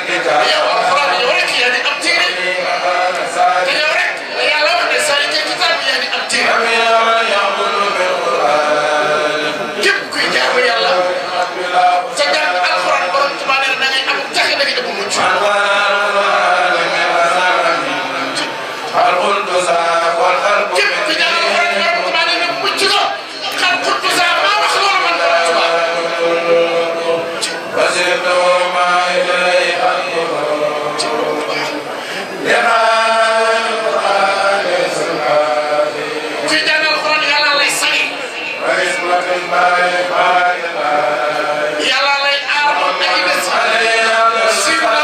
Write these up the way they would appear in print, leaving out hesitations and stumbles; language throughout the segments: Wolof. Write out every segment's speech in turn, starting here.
yow alxuraan yow rek yaa di am téere te yow rek yàlla wax ne zaalika kitaab yaa di am téere képp kuy jaamu yàlla sa jàng alxuraan borom Tuubaa nee na da ngay am taxe da ngay dem mucc képp kuy jàng alxuraan borom Tuubaa nee na mucc nga xar xultu saa maa wax loolu man borom Tuubaa kuy jàng alxuraan yàlla lay sari yàlla lay aar moom ay bés si la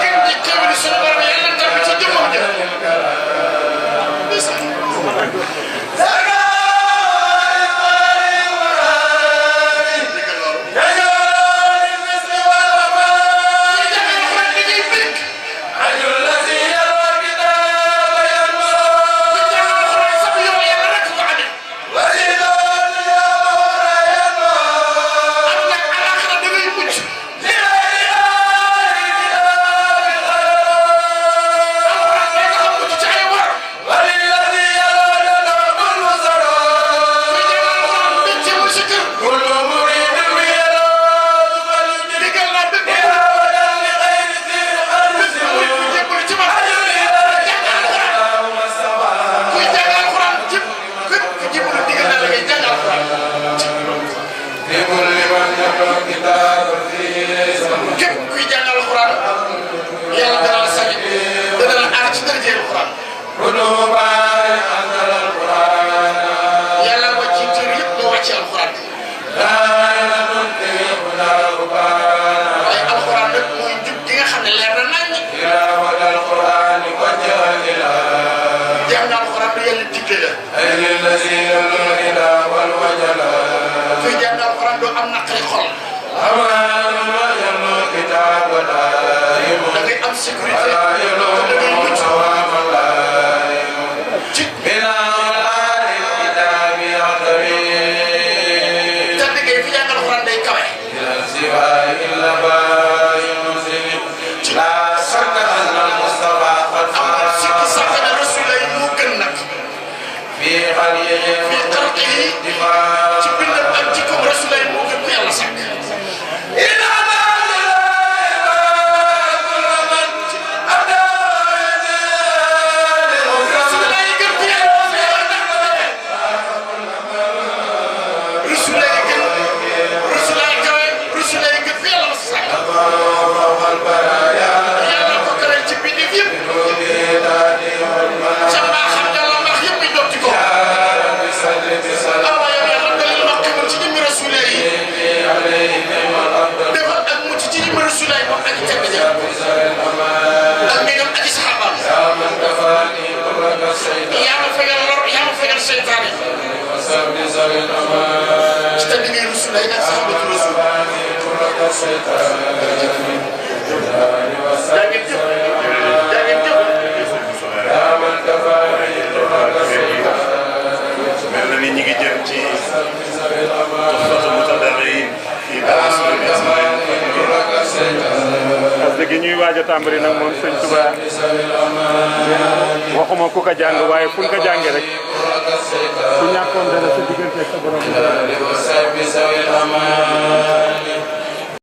gën di xewli suñu borom yàlla tamit ci jëmmam ja képp kuy jàng alxuraan yàlla dana la sañ dana la aar ci daraja alxuraan yàlla wàcc téere yëpp moo wàcc alxuraan waaye alxuraan nag mooy jub gi nga xam ne leer na nañ jàng alxuraan lu yàlla digle la kuy jàng alxuraan doo am naqari xol da ngay am sécurité da ngay mucc ci tànn ngay fi jàng alxuraan day kawe am sikki sàkk ne Rasulullah moo gën nag fii xalqihi ci bindam ak jikkoom Rasulullah moo gën ku yàlla sàkk yaa ma fegal lor yaa ma fegal seytaane ci tëdd ngay Rasul ay nag saxabatu Rasul daa ngeen jëf daa ngeen jëf mel na ni ñi ngi jëm ci Tuhfatul Mutadarrin fii Tawassul bi parce que ñuy waaj a tàmbali nag moom sëñ Touba waxuma ku ko jàng waaye fu ñu ko jàngee rek ku ñàkkoon dara sa diggante ak sa borom